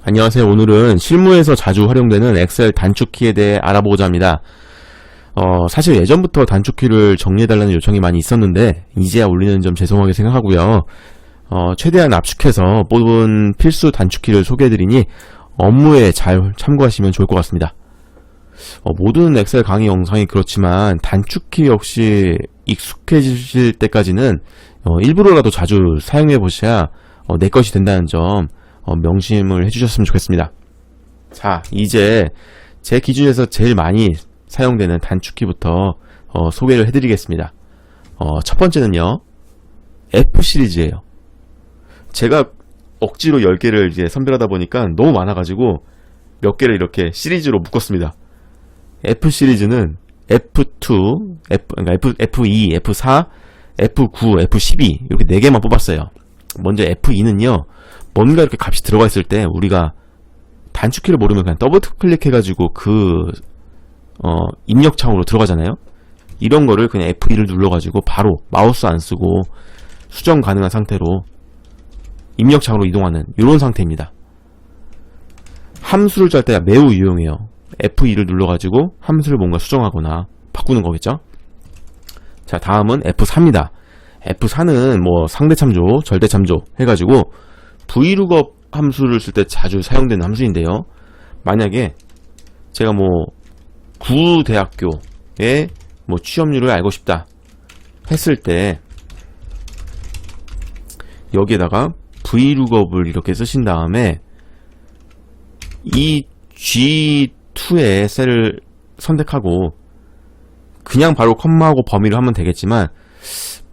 안녕하세요. 오늘은 실무에서 자주 활용되는 엑셀 단축키에 대해 알아보고자 합니다. 사실 예전부터 단축키를 정리해달라는 요청이 많이 있었는데 이제야 올리는 점 죄송하게 생각하고요. 최대한 압축해서 뽑은 필수 단축키를 소개해드리니 업무에 잘 참고하시면 좋을 것 같습니다. 모든 엑셀 강의 영상이 그렇지만 단축키 역시 익숙해지실 때까지는 일부러라도 자주 사용해 보셔야 내 것이 된다는 점 명심을 해주셨으면 좋겠습니다. 자, 이제 제 기준에서 제일 많이 사용되는 단축키부터 소개를 해드리겠습니다. 첫 번째는요, F 시리즈예요. 제가 억지로 10개를 이제 선별하다 보니까 너무 많아가지고 몇 개를 이렇게 시리즈로 묶었습니다. F 시리즈는 F2, F2, F4, F9, F12 이렇게 4개만 뽑았어요. 먼저 F2는요, 뭔가 이렇게 값이 들어가 있을 때 우리가 단축키를 모르면 그냥 더블 클릭해가지고 입력창으로 들어가잖아요. 이런 거를 그냥 F2를 눌러가지고 바로 마우스 안 쓰고 수정 가능한 상태로 입력창으로 이동하는 이런 상태입니다. 함수를 짤 때 매우 유용해요. F2를 눌러가지고 함수를 뭔가 수정하거나 바꾸는 거겠죠. 자, 다음은 F4입니다. F4는 뭐 상대참조, 절대참조 해가지고 VLOOKUP 함수를 쓸 때 자주 사용되는 함수인데요. 만약에 제가 뭐 구대학교의 뭐 취업률을 알고 싶다 했을 때 여기에다가 VLOOKUP을 이렇게 쓰신 다음에 이 G2의 셀을 선택하고 그냥 바로 컴마하고 범위를 하면 되겠지만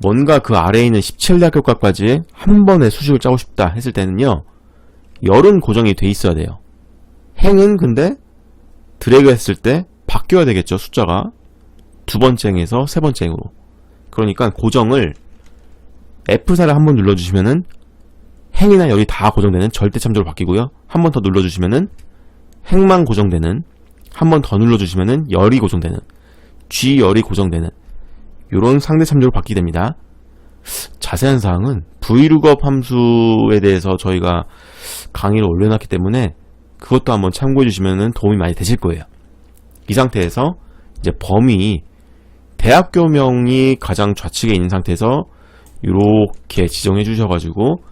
뭔가 그 아래에 있는 17대학교까지 한 번에 수식을 짜고 싶다 했을 때는요, 열은 고정이 돼 있어야 돼요. 행은 근데 드래그 했을 때 바뀌어야 되겠죠. 숫자가 두 번째 행에서 세 번째 행으로. 그러니까 고정을 F4를 한 번 눌러주시면은 행이나 열이 다 고정되는 절대참조로 바뀌고요. 한 번 더 눌러주시면은 행만 고정되는, 한 번 더 눌러주시면은 열이 고정되는, G 열이 고정되는 요런 상대참조로 바뀌게 됩니다. 자세한 사항은 VLOOKUP 함수에 대해서 저희가 강의를 올려놨기 때문에 그것도 한번 참고해 주시면 도움이 많이 되실 거예요. 이 상태에서 이제 범위, 대학교명이 가장 좌측에 있는 상태에서 이렇게 지정해 주셔가지고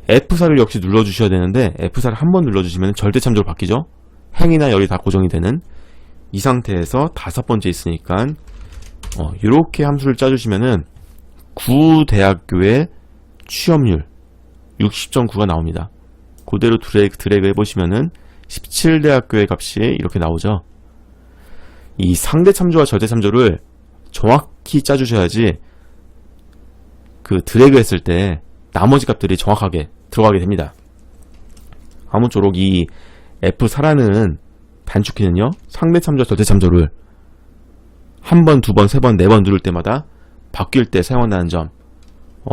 F4를 역시 눌러주셔야 되는데 F4를 한 번 눌러주시면 절대참조로 바뀌죠. 행이나 열이 다 고정이 되는 이 상태에서 다섯 번째 있으니까 이렇게 함수를 짜주시면은 구대학교의 취업률 60.9가 나옵니다. 그대로 드래그 해보시면은 17대학교의 값이 이렇게 나오죠. 이 상대참조와 절대참조를 정확히 짜주셔야지 그 드래그 했을 때 나머지 값들이 정확하게 들어가게 됩니다. 아무쪼록 이 F4라는 단축키는요, 상대참조와 절대참조를 한 번, 두 번, 세 번, 네 번 누를 때마다 바뀔 때 사용한다는 점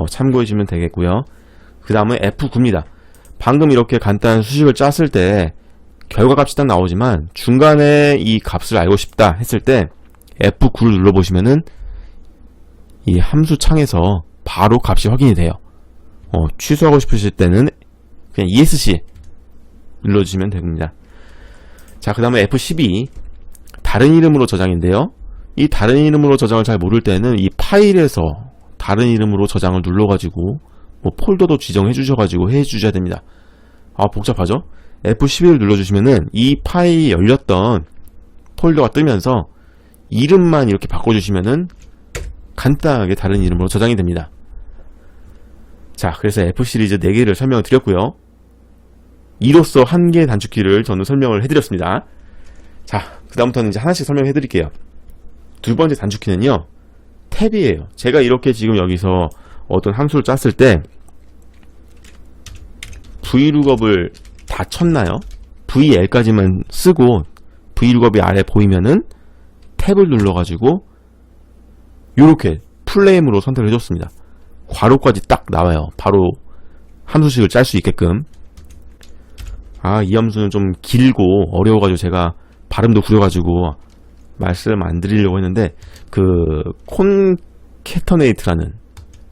참고해 주시면 되겠고요. 그 다음에 F9입니다. 방금 이렇게 간단한 수식을 짰을 때 결과값이 딱 나오지만 중간에 이 값을 알고 싶다 했을 때 F9를 눌러보시면은 이 함수 창에서 바로 값이 확인이 돼요. 취소하고 싶으실 때는 그냥 ESC 눌러주시면 됩니다. 자, 그 다음에 F12 다른 이름으로 저장인데요. 이 다른 이름으로 저장을 잘 모를 때는 이 파일에서 다른 이름으로 저장을 눌러가지고 뭐 폴더도 지정해 주셔가지고 해 주셔야 됩니다. 복잡하죠? F11을 눌러주시면은 이 파일이 열렸던 폴더가 뜨면서 이름만 이렇게 바꿔주시면은 간단하게 다른 이름으로 저장이 됩니다. 자, 그래서 F 시리즈 4개를 설명을 드렸고요. 이로써 한 개의 단축키를 저는 설명을 해드렸습니다. 자, 그 다음부터는 이제 하나씩 설명해 드릴게요. 두 번째 단축키는요, 탭이에요. 제가 이렇게 지금 여기서 어떤 함수를 짰을 때 VLOOKUP을 다 쳤나요? VL까지만 쓰고 VLOOKUP이 아래 보이면은 탭을 눌러가지고 이렇게 풀네임으로 선택을 해줬습니다. 괄호까지 딱 나와요. 바로 함수식을 짤 수 있게끔. 이 함수는 좀 길고 어려워가지고 제가 발음도 구려가지고 말씀 안 드리려고 했는데 콘캐터네이트라는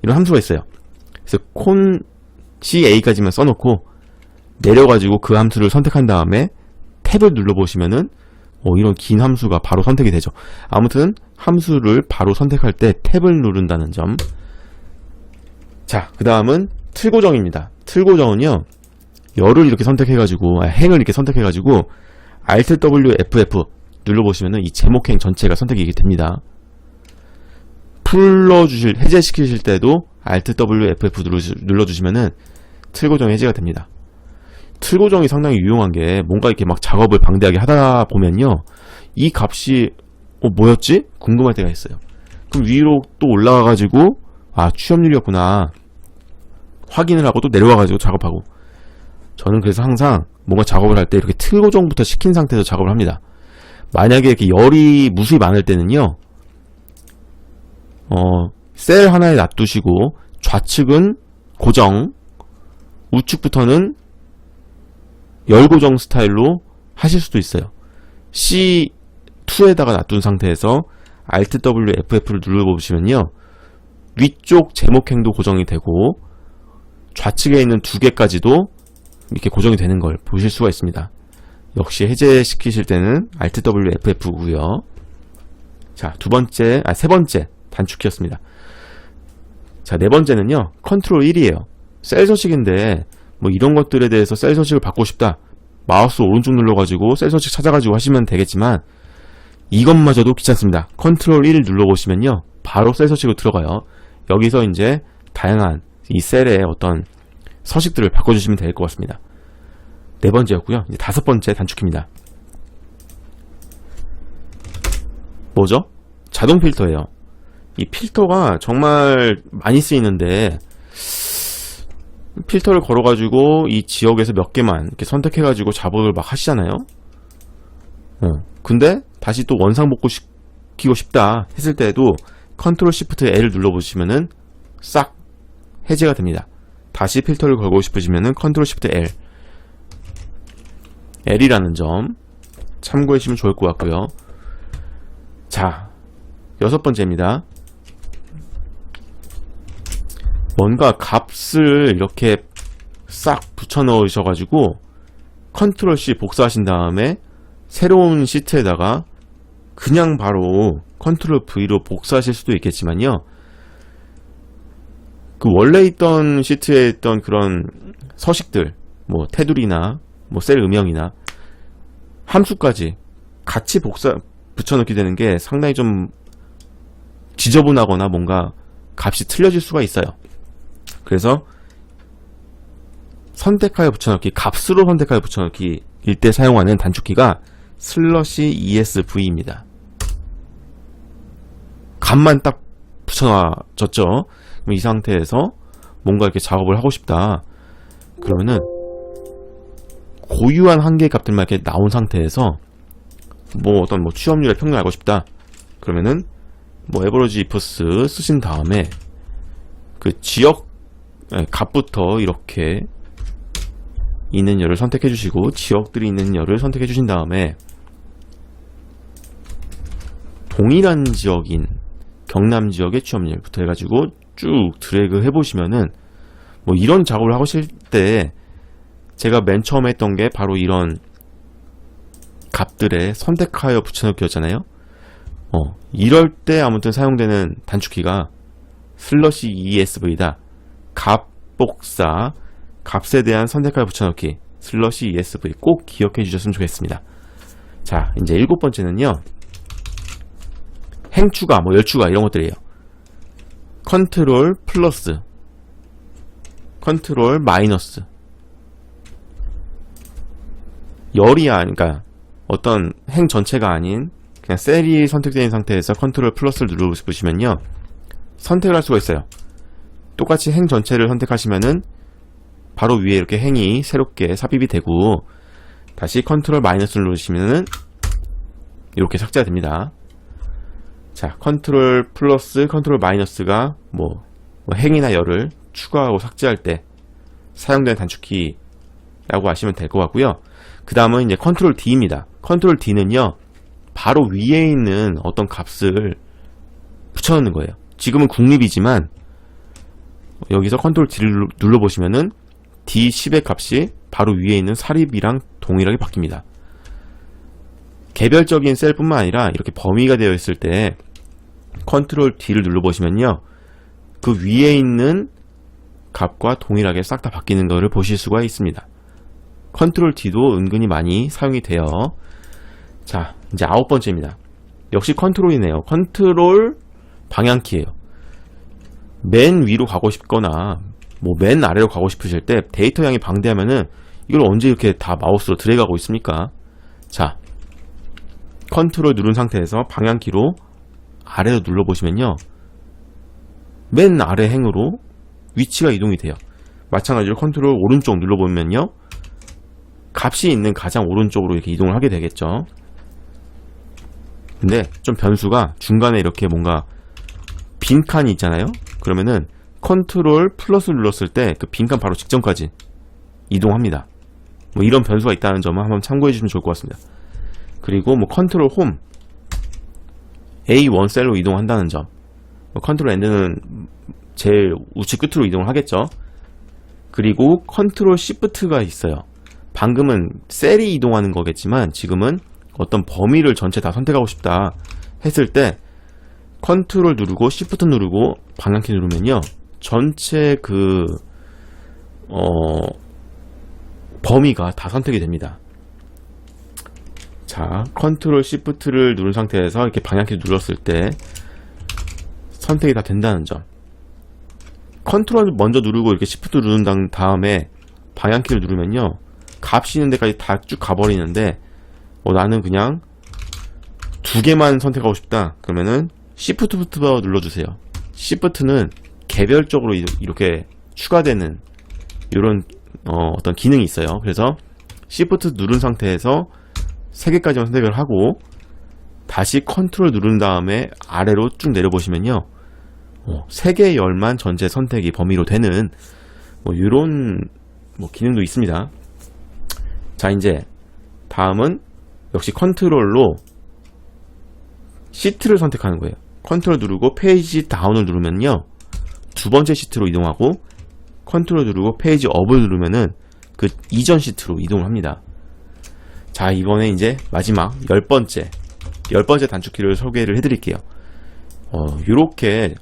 이런 함수가 있어요. 그래서 CA까지만 써놓고 내려가지고 그 함수를 선택한 다음에 탭을 눌러보시면은 이런 긴 함수가 바로 선택이 되죠. 아무튼 함수를 바로 선택할 때 탭을 누른다는 점. 자, 그 다음은 틀 고정입니다. 틀 고정은요, 열을 이렇게 선택해가지고, 행을 이렇게 선택해가지고 Alt W FF 눌러보시면은 이 제목행 전체가 선택이 됩니다. 해제시키실 때도 Alt W FF 눌러주시면은 틀 고정이 해제가 됩니다. 틀 고정이 상당히 유용한 게, 뭔가 이렇게 막 작업을 방대하게 하다 보면요, 이 값이 뭐였지? 궁금할 때가 있어요. 그럼 위로 또 올라가가지고 취업률이었구나 확인을 하고 또 내려와가지고 작업하고. 저는 그래서 항상 뭔가 작업을 할 때 이렇게 틀 고정부터 시킨 상태에서 작업을 합니다. 만약에 이렇게 열이 무수히 많을 때는요, 셀 하나에 놔두시고 좌측은 고정, 우측부터는 열 고정 스타일로 하실 수도 있어요. C2에다가 놔둔 상태에서 Alt W FF를 눌러보시면요, 위쪽 제목행도 고정이 되고 좌측에 있는 두 개까지도 이렇게 고정이 되는 걸 보실 수가 있습니다. 역시 해제시키실 때는 Alt W FF고요. 자, 세 번째 단축키였습니다. 자, 네 번째는요, 컨트롤 1이에요. 셀 서식인데 뭐 이런 것들에 대해서 셀 서식을 바꾸고 싶다, 마우스 오른쪽 눌러가지고 셀 서식 찾아가지고 하시면 되겠지만 이것마저도 귀찮습니다. 컨트롤 1 눌러보시면요, 바로 셀 서식으로 들어가요. 여기서 이제 다양한 이 셀의 어떤 서식들을 바꿔주시면 될 것 같습니다. 네 번째였고요. 이제 다섯 번째 단축키입니다. 뭐죠? 자동 필터예요. 이 필터가 정말 많이 쓰이는데, 필터를 걸어가지고 이 지역에서 몇 개만 이렇게 선택해가지고 작업을 막 하시잖아요. 근데 다시 또 원상복구 시키고 싶다 했을 때에도 컨트롤 시프트 L을 눌러보시면은 싹 해제가 됩니다. 다시 필터를 걸고 싶으시면은 컨트롤 시프트 L, L이라는 점 참고해 주시면 좋을 것 같고요. 자, 여섯 번째입니다. 뭔가 값을 이렇게 싹 붙여 넣으셔가지고 컨트롤 C 복사하신 다음에 새로운 시트에다가 그냥 바로 컨트롤 V로 복사하실 수도 있겠지만요, 그 원래 있던 시트에 있던 그런 서식들, 뭐 테두리나 뭐 셀 음영이나 함수까지 같이 붙여넣기 되는 게 상당히 좀 지저분하거나 뭔가 값이 틀려질 수가 있어요. 그래서 선택하여 붙여넣기, 값으로 선택하여 붙여넣기 일 때 사용하는 단축키가 /ESV입니다. 값만 딱 붙여놔졌죠. 이 상태에서 뭔가 이렇게 작업을 하고 싶다 그러면은 고유한 한 개의 값들만 이렇게 나온 상태에서 뭐 어떤 취업률의 평균을 알고 싶다 그러면은 에버러지 이프스 쓰신 다음에 그 지역 값부터 이렇게 있는 열을 선택해 주시고 지역들이 있는 열을 선택해 주신 다음에 동일한 지역인 경남 지역의 취업률부터 해가지고 쭉 드래그 해보시면은 이런 작업을 하실 때 제가 맨 처음에 했던 게 바로 이런 값들에 선택하여 붙여넣기였잖아요. 이럴 때 아무튼 사용되는 단축키가 /ESV다. 값 복사, 값에 대한 선택하여 붙여넣기 /ESV 꼭 기억해 주셨으면 좋겠습니다. 자, 이제 일곱 번째는요, 행 추가, 열 추가 이런 것들이에요. 컨트롤 플러스, 컨트롤 마이너스. 그러니까 어떤 행 전체가 아닌 그냥 셀이 선택되어 있는 상태에서 컨트롤 플러스를 누르시면요, 선택을 할 수가 있어요. 똑같이 행 전체를 선택하시면은 바로 위에 이렇게 행이 새롭게 삽입이 되고, 다시 컨트롤 마이너스를 누르시면은 이렇게 삭제가 됩니다. 자, 컨트롤 플러스, 컨트롤 마이너스가 행이나 열을 추가하고 삭제할 때 사용되는 단축키라고 하시면 될 것 같고요. 그 다음은 이제 컨트롤 D입니다. 컨트롤 D는요, 바로 위에 있는 어떤 값을 붙여넣는 거예요. 지금은 국립이지만 여기서 컨트롤 D를 눌러보시면은 D10의 값이 바로 위에 있는 사립이랑 동일하게 바뀝니다. 개별적인 셀뿐만 아니라 이렇게 범위가 되어 있을 때 컨트롤 D를 눌러보시면요, 그 위에 있는 값과 동일하게 싹 다 바뀌는 것을 보실 수가 있습니다. 컨트롤 D도 은근히 많이 사용이 돼요. 자, 이제 9번째입니다. 역시 컨트롤이네요. 컨트롤 방향키예요. 맨 위로 가고 싶거나 뭐 맨 아래로 가고 싶으실 때 데이터 양이 방대하면은 이걸 언제 이렇게 다 마우스로 드래그하고 있습니까? 자, 컨트롤 누른 상태에서 방향키로 아래로 눌러보시면요, 맨 아래 행으로 위치가 이동이 돼요. 마찬가지로 컨트롤 오른쪽 눌러보면요, 값이 있는 가장 오른쪽으로 이렇게 이동을 하게 되겠죠. 근데 좀 변수가 중간에 이렇게 뭔가 빈칸이 있잖아요. 그러면은 컨트롤 플러스 눌렀을 때 그 빈칸 바로 직전까지 이동합니다. 뭐 이런 변수가 있다는 점을 한번 참고해 주시면 좋을 것 같습니다. 그리고 뭐 컨트롤 홈 A1 셀로 이동한다는 점, 뭐 컨트롤 엔드는 제일 우측 끝으로 이동을 하겠죠. 그리고 컨트롤 시프트가 있어요. 방금은 셀이 이동하는 거겠지만 지금은 어떤 범위를 전체 다 선택하고 싶다 했을 때 컨트롤 누르고 시프트 누르고 방향키 누르면요, 전체 그 범위가 다 선택이 됩니다. 자, 컨트롤 시프트를 누른 상태에서 이렇게 방향키 눌렀을 때 선택이 다 된다는 점. 컨트롤 먼저 누르고 이렇게 시프트 누른 다음에 방향키를 누르면요, 값이 있는 데까지 다 쭉 가버리는데 나는 그냥 두 개만 선택하고 싶다 그러면은 시프트부터 눌러주세요. 시프트는 개별적으로 이렇게 추가되는 이런 어떤 기능이 있어요. 그래서 시프트 누른 상태에서 3개까지만 선택을 하고 다시 컨트롤 누른 다음에 아래로 쭉 내려보시면요, 3개의 열만 전체 선택이 범위로 되는 이런 기능도 있습니다. 자, 이제 다음은 역시 컨트롤로 시트를 선택하는 거예요. 컨트롤 누르고 페이지 다운을 누르면요, 두 번째 시트로 이동하고 컨트롤 누르고 페이지 업을 누르면은 그 이전 시트로 이동을 합니다. 자, 이번에 이제 마지막 10번째 단축키를 소개를 해드릴게요. 이렇게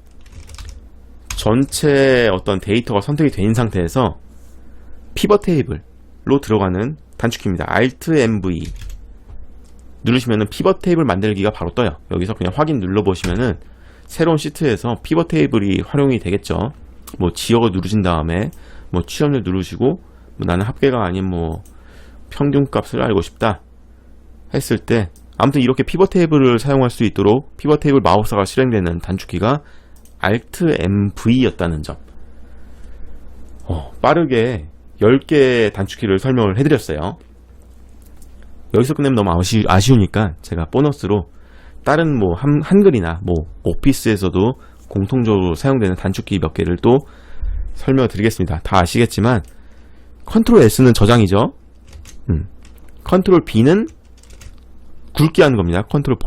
전체 어떤 데이터가 선택이 된 상태에서 피벗 테이블로 들어가는 단축키입니다. Alt MV 누르시면은 피벗 테이블 만들기가 바로 떠요. 여기서 그냥 확인 눌러보시면은 새로운 시트에서 피벗 테이블이 활용이 되겠죠. 뭐 지역을 누르신 다음에 뭐 취업률 누르시고 뭐 나는 합계가 아닌 뭐 평균값을 알고 싶다 했을 때 아무튼 이렇게 피벗 테이블을 사용할 수 있도록 피벗 테이블 마우스가 실행되는 단축키가 Alt MV였다는 점. 빠르게 10개의 단축키를 설명을 해드렸어요. 여기서 끝내면 너무 아쉬우니까 제가 보너스로 다른 뭐 한글이나 뭐 오피스에서도 공통적으로 사용되는 단축키 몇 개를 또 설명을 드리겠습니다. 다 아시겠지만 컨트롤 S는 저장이죠. 컨트롤 B는 굵게 하는 겁니다. 컨트롤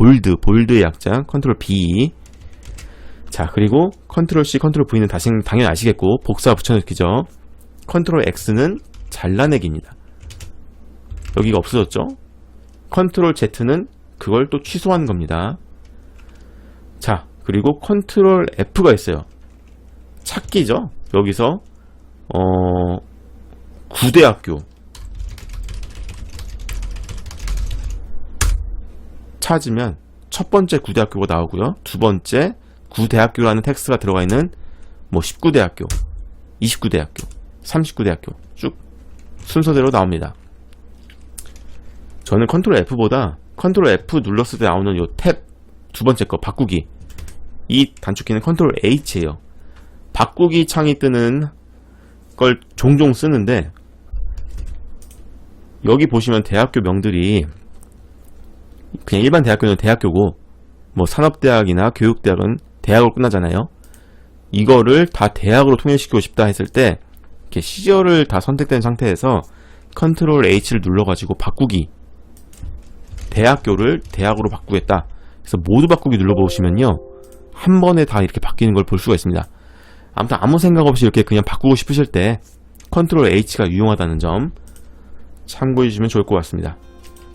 볼드의 약자 컨트롤 B. 자, 그리고 컨트롤 C, 컨트롤 V는 당연히 아시겠고 복사 붙여넣기죠. 컨트롤 X는 잘라내기입니다. 여기가 없어졌죠. 컨트롤 Z는 그걸 또 취소하는 겁니다. 자, 그리고 컨트롤 F가 있어요. 찾기죠. 여기서 구대학교 찾으면 첫 번째 구대학교가 나오고요. 두 번째 구대학교라는 텍스트가 들어가 있는 뭐 19대학교, 29대학교, 39대학교 쭉 순서대로 나옵니다. 저는 컨트롤 F보다 컨트롤 F 눌렀을 때 나오는 요 탭 두 번째 거 바꾸기, 이 단축키는 컨트롤 H예요. 바꾸기 창이 뜨는 걸 종종 쓰는데 여기 보시면 대학교 명들이 그냥 일반 대학교는 대학교고 뭐 산업대학이나 교육대학은 대학으로 끝나잖아요. 이거를 다 대학으로 통일시키고 싶다 했을 때 이렇게 시절을 다 선택된 상태에서 컨트롤 H를 눌러가지고 바꾸기, 대학교를 대학으로 바꾸겠다. 그래서 모두 바꾸기 눌러보시면요, 한 번에 다 이렇게 바뀌는 걸 볼 수가 있습니다. 아무튼 아무 생각 없이 이렇게 그냥 바꾸고 싶으실 때 컨트롤 H가 유용하다는 점 참고해 주시면 좋을 것 같습니다.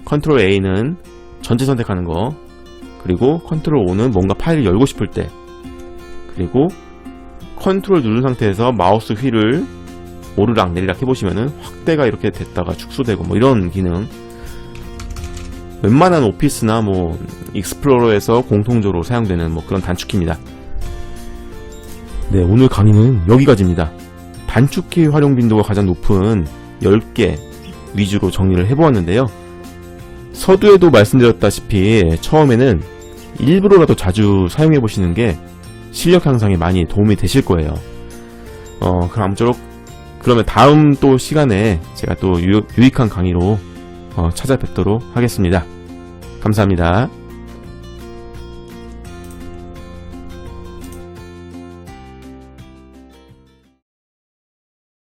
컨트롤 A는 전체 선택하는 거, 그리고 컨트롤 O는 뭔가 파일을 열고 싶을 때, 그리고 컨트롤 누른 상태에서 마우스 휠을 오르락 내리락 해보시면은 확대가 이렇게 됐다가 축소되고 뭐 이런 기능, 웬만한 오피스나 뭐 익스플로러에서 공통적으로 사용되는 뭐 그런 단축키입니다. 네, 오늘 강의는 여기까지입니다. 단축키 활용 빈도가 가장 높은 10개 위주로 정리를 해보았는데요. 서두에도 말씀드렸다시피 처음에는 일부러라도 자주 사용해 보시는 게 실력 향상에 많이 도움이 되실 거예요. 그럼 아무쪼록 그러면 다음 또 시간에 제가 또 유익한 강의로 찾아뵙도록 하겠습니다. 감사합니다.